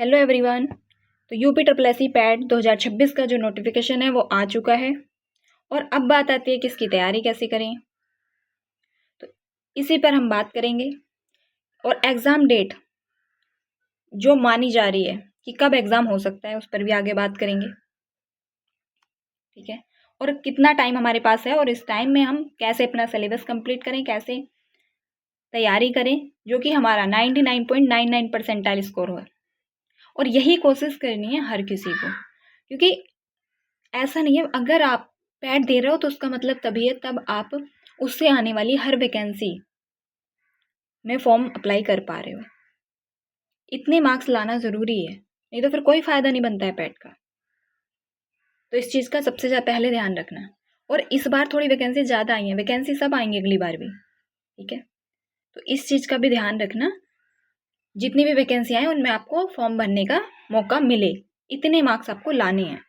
Hello everyone. तो UP triple S C PET 2026 का जो नोटिफिकेशन है वो आ चुका है। और अब बात आती है कि इसकी तैयारी कैसे करें, तो इसी पर हम बात करेंगे। और एग्ज़ाम डेट जो मानी जा रही है कि कब एग्ज़ाम हो सकता है, उस पर भी आगे बात करेंगे। ठीक है। और कितना टाइम हमारे पास है और इस टाइम में हम कैसे अपना सिलेबस कंप्लीट करें, कैसे तैयारी करें, जो कि हमारा 99.99 परसेंटाइल स्कोर हो। और यही कोशिश करनी है हर किसी को, क्योंकि ऐसा नहीं है अगर आप पैड दे रहे हो तो उसका मतलब तभी है तब आप उससे आने वाली हर वैकेंसी में फॉर्म अप्लाई कर पा रहे हो। इतने मार्क्स लाना ज़रूरी है, नहीं तो फिर कोई फ़ायदा नहीं बनता है पैड का। तो इस चीज़ का सबसे ज़्यादा पहले ध्यान रखना। और इस बार थोड़ी वैकेंसी ज़्यादा आई हैं, वैकेंसी सब आएंगी अगली बार भी। ठीक है। तो इस चीज़ का भी ध्यान रखना, जितनी भी वैकेंसी आए उनमें आपको फॉर्म भरने का मौका मिले। इतने मार्क्स आपको लाने हैं।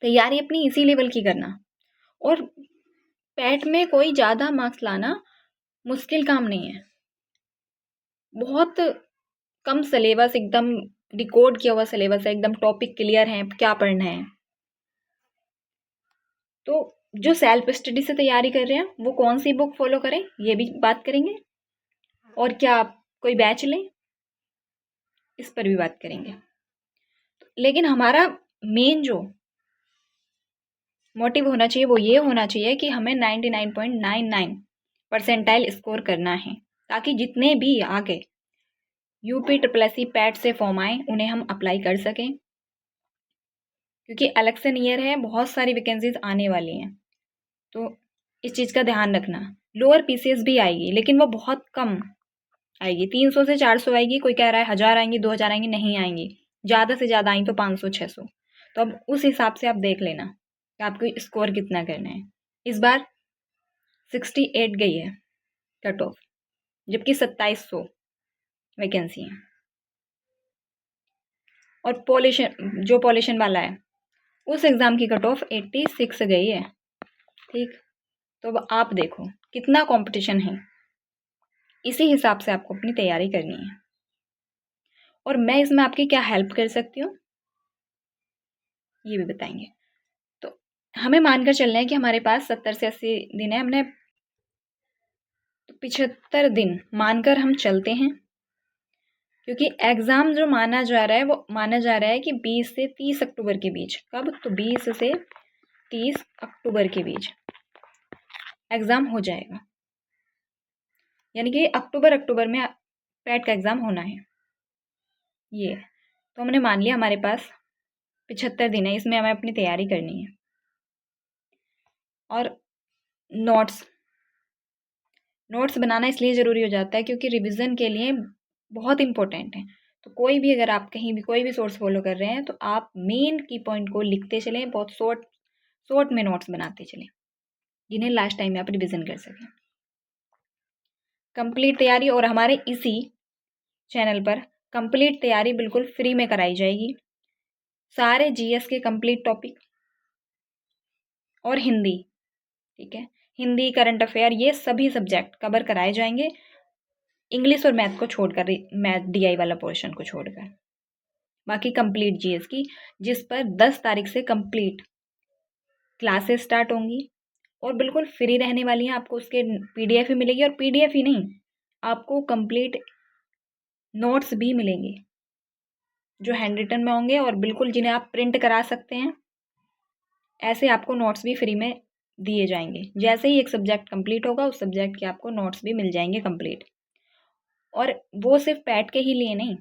तैयारी अपनी इसी लेवल की करना। और पैट में कोई ज़्यादा मार्क्स लाना मुश्किल काम नहीं है। बहुत कम सिलेबस, एकदम डिकोड किया हुआ सिलेबस है, एकदम टॉपिक क्लियर है क्या पढ़ना है। तो जो सेल्फ स्टडी से तैयारी कर रहे हैं वो कौन सी बुक फॉलो करें, ये भी बात करेंगे। और क्या आप कोई बैच लें, इस पर भी बात करेंगे। लेकिन हमारा मेन जो मोटिव होना चाहिए वो ये होना चाहिए कि हमें 99.99 परसेंटाइल स्कोर करना है, ताकि जितने भी आगे UP triple S C PET से फॉर्म आए उन्हें हम अप्लाई कर सकें। क्योंकि इलेक्शन ईयर है, बहुत सारी वैकेंसीज आने वाली हैं। तो इस चीज़ का ध्यान रखना। लोअर पीसीएस भी आएगी, लेकिन वो बहुत कम आएगी, 300 से 400 आएगी। कोई कह रहा है 1000 आएंगी, 2000 आएंगी, नहीं आएंगी। ज़्यादा से ज़्यादा आई तो 500 600। तो अब उस हिसाब से आप देख लेना कि आपको स्कोर कितना करना है। इस बार 68 गई है कट ऑफ, जबकि 2700 वैकेंसी है। और जो पॉलिशन वाला है उस एग्ज़ाम की कट ऑफ 86 गई है। ठीक। तो अब आप देखो कितना कंपटीशन है, इसी हिसाब से आपको अपनी तैयारी करनी है। और मैं इसमें आपकी क्या हेल्प कर सकती हूँ ये भी बताएंगे। तो हमें मानकर चलना है कि हमारे पास 70 से 80 दिन है, हमने तो 75 दिन मानकर हम चलते हैं। क्योंकि एग्ज़ाम जो माना जा रहा है वो माना जा रहा है कि 20 से 30 अक्टूबर के बीच। कब? तो 20 से 30 अक्टूबर के बीच एग्ज़ाम हो जाएगा। यानी कि अक्टूबर में पैट का एग्ज़ाम होना है। ये तो हमने मान लिया हमारे पास 75 दिन है, इसमें हमें अपनी तैयारी करनी है। और नोट्स बनाना इसलिए ज़रूरी हो जाता है क्योंकि रिवीजन के लिए बहुत इंपॉर्टेंट है। तो कोई भी अगर आप कहीं भी कोई भी सोर्स फॉलो कर रहे हैं तो आप मेन की पॉइंट को लिखते चलें, बहुत शॉर्ट में नोट्स बनाते चलें, जिन्हें लास्ट टाइम में आप रिवीजन कर सकें। कंप्लीट तैयारी, और हमारे इसी चैनल पर कंप्लीट तैयारी बिल्कुल फ्री में कराई जाएगी। सारे जीएस के कंप्लीट टॉपिक और हिंदी, ठीक है, हिंदी, करंट अफेयर, ये सभी सब्जेक्ट कवर कराए जाएंगे। इंग्लिश और मैथ को छोड़कर, मैथ डीआई वाला पोर्शन को छोड़कर बाकी कंप्लीट जीएस की, जिस पर 10 तारीख से कंप्लीट क्लासेस स्टार्ट होंगी और बिल्कुल फ्री रहने वाली हैं। आपको उसके पीडीएफ ही मिलेगी, और पीडीएफ ही नहीं, आपको कंप्लीट नोट्स भी मिलेंगे जो हैंड रिटन में होंगे और बिल्कुल जिन्हें आप प्रिंट करा सकते हैं। ऐसे आपको नोट्स भी फ्री में दिए जाएंगे। जैसे ही एक सब्जेक्ट कंप्लीट होगा उस सब्जेक्ट के आपको नोट्स भी मिल जाएंगे कंप्लीट। और वो सिर्फ पैट के ही लिए नहीं,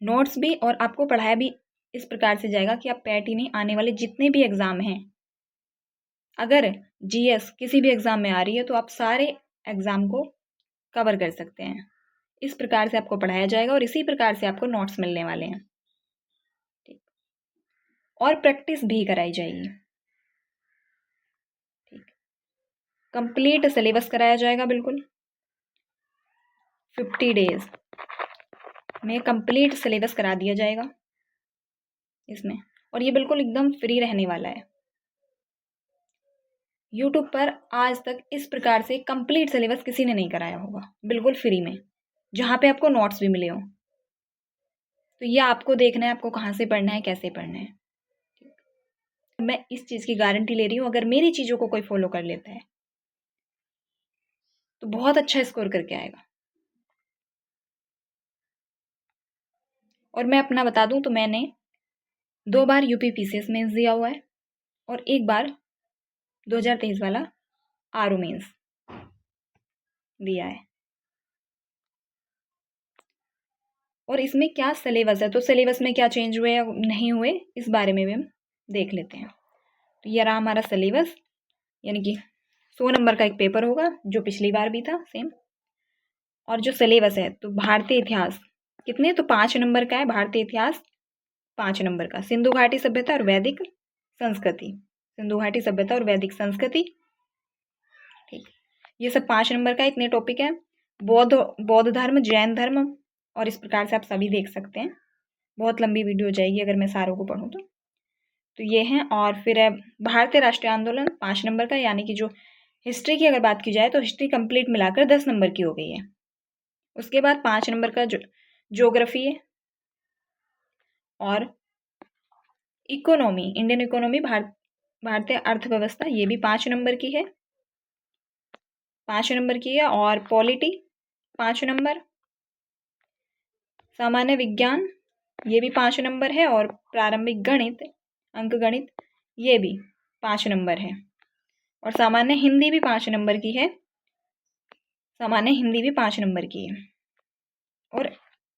नोट्स भी और आपको पढ़ाया भी इस प्रकार से जाएगा कि आप पैट ही नहीं, आने वाले जितने भी एग्ज़ाम हैं, अगर जीएस किसी भी एग्ज़ाम में आ रही है तो आप सारे एग्ज़ाम को कवर कर सकते हैं। इस प्रकार से आपको पढ़ाया जाएगा और इसी प्रकार से आपको नोट्स मिलने वाले हैं। ठीक। और प्रैक्टिस भी कराई जाएगी। ठीक। कंप्लीट सिलेबस कराया जाएगा बिल्कुल 50 डेज में कंप्लीट सिलेबस करा दिया जाएगा इसमें। और ये बिल्कुल एकदम फ्री रहने वाला है। यूट्यूब पर आज तक इस प्रकार से कंप्लीट सिलेबस किसी ने नहीं कराया होगा, बिल्कुल फ्री में, जहाँ पे आपको नोट्स भी मिले हों। तो ये आपको देखना है, आपको कहाँ से पढ़ना है, कैसे पढ़ना है। मैं इस चीज़ की गारंटी ले रही हूँ, अगर मेरी चीज़ों को कोई फॉलो कर लेता है तो बहुत अच्छा स्कोर करके आएगा। और मैं अपना बता दूं तो मैंने 2 बार यूपी पीसीएस मेंस दिया हुआ है और 1 बार 2023 वाला आरओ मेंस दिया है। और इसमें क्या सिलेबस है, तो सिलेबस में क्या चेंज हुए या नहीं हुए इस बारे में भी हम देख लेते हैं। तो ये रहा हमारा सिलेबस, यानी कि 100 नंबर का एक पेपर होगा जो पिछली बार भी था सेम। और जो सिलेबस है तो भारतीय इतिहास कितने, तो 5 नंबर का है। भारतीय इतिहास 5 नंबर का, सिंधु घाटी सभ्यता और वैदिक संस्कृति, सिंधु घाटी सभ्यता और वैदिक संस्कृति, ठीक, ये सब 5 नंबर का इतने टॉपिक है। बौद्ध धर्म, जैन धर्म, और इस प्रकार से आप सभी देख सकते हैं। बहुत लंबी वीडियो हो जाएगी अगर मैं सारों को पढ़ूँ तो ये हैं। और फिर है भारतीय राष्ट्रीय आंदोलन 5 नंबर का, यानी कि जो हिस्ट्री की अगर बात की जाए तो हिस्ट्री कंप्लीट मिलाकर 10 नंबर की हो गई है। उसके बाद 5 नंबर का ज्योग्राफी है। और इकोनॉमी, इंडियन इकोनॉमी, भारतीय अर्थव्यवस्था, ये भी 5 नंबर की है, 5 नंबर की है। और पॉलिटी 5 नंबर, सामान्य विज्ञान ये भी 5 नंबर है। और प्रारंभिक गणित, अंक गणित, ये भी 5 नंबर है। और सामान्य हिंदी भी 5 नंबर की है, सामान्य हिंदी भी 5 नंबर की है। और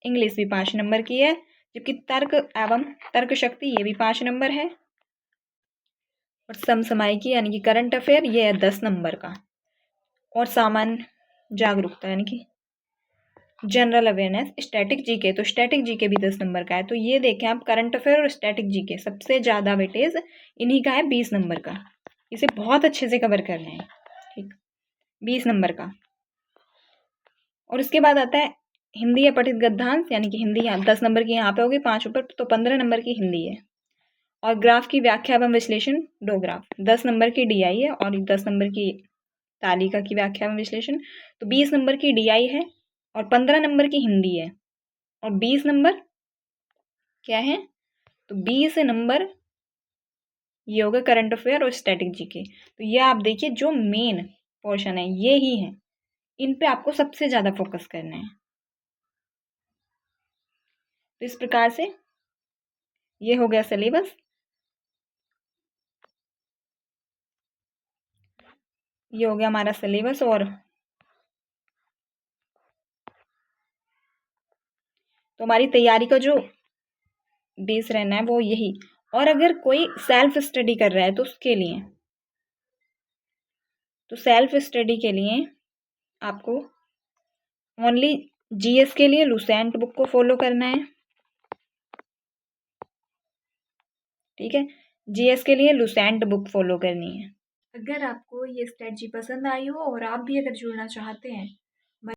इंग्लिश भी 5 नंबर की है। जबकि तर्क एवं तर्क शक्ति ये भी 5 नंबर है। और समसामयिकी यानी कि करंट अफेयर ये है 10 नंबर का। और सामान्य जागरूकता यानी कि जनरल अवेयरनेस, स्टैटिक जीके, तो स्टैटिक जीके भी 10 नंबर का है। तो ये देखें आप, करंट अफेयर और स्टैटिक जीके सबसे ज़्यादा वेटेज इन्हीं का है 20 नंबर का। इसे बहुत अच्छे से कवर करना है, ठीक, 20 नंबर का। और उसके बाद आता है हिंदी या पठित गद्यांश, यानी कि हिंदी यहाँ 10 नंबर की यहाँ पे होगी, 5 ऊपर, तो 15 नंबर की हिंदी है। और ग्राफ की व्याख्या एवं विश्लेषण 2 ग्राफ, 10 नंबर की डीआई है। और 10 नंबर की तालिका की व्याख्या एवं विश्लेषण, तो 20 नंबर की डीआई है और 15 नंबर की हिंदी है। और 20 नंबर क्या है, तो 20 नंबर ये होगा करंट अफेयर और स्टैटिक जीके। तो ये आप देखिए जो मेन पोर्शन है ये ही है, इन पे आपको सबसे ज़्यादा फोकस करना है। तो इस प्रकार से ये हो गया सिलेबस, ये हो गया हमारा सिलेबस। और तो हमारी तैयारी का जो बेस रहना है वो यही। और अगर कोई सेल्फ स्टडी कर रहा है तो उसके लिए, तो सेल्फ स्टडी के लिए आपको ओनली जीएस के लिए लुसेंट बुक को फॉलो करना है, ठीक है, जीएस के लिए लुसेंट बुक फॉलो करनी है। अगर आपको ये स्ट्रेटजी पसंद आई हो और आप भी अगर जुड़ना चाहते हैं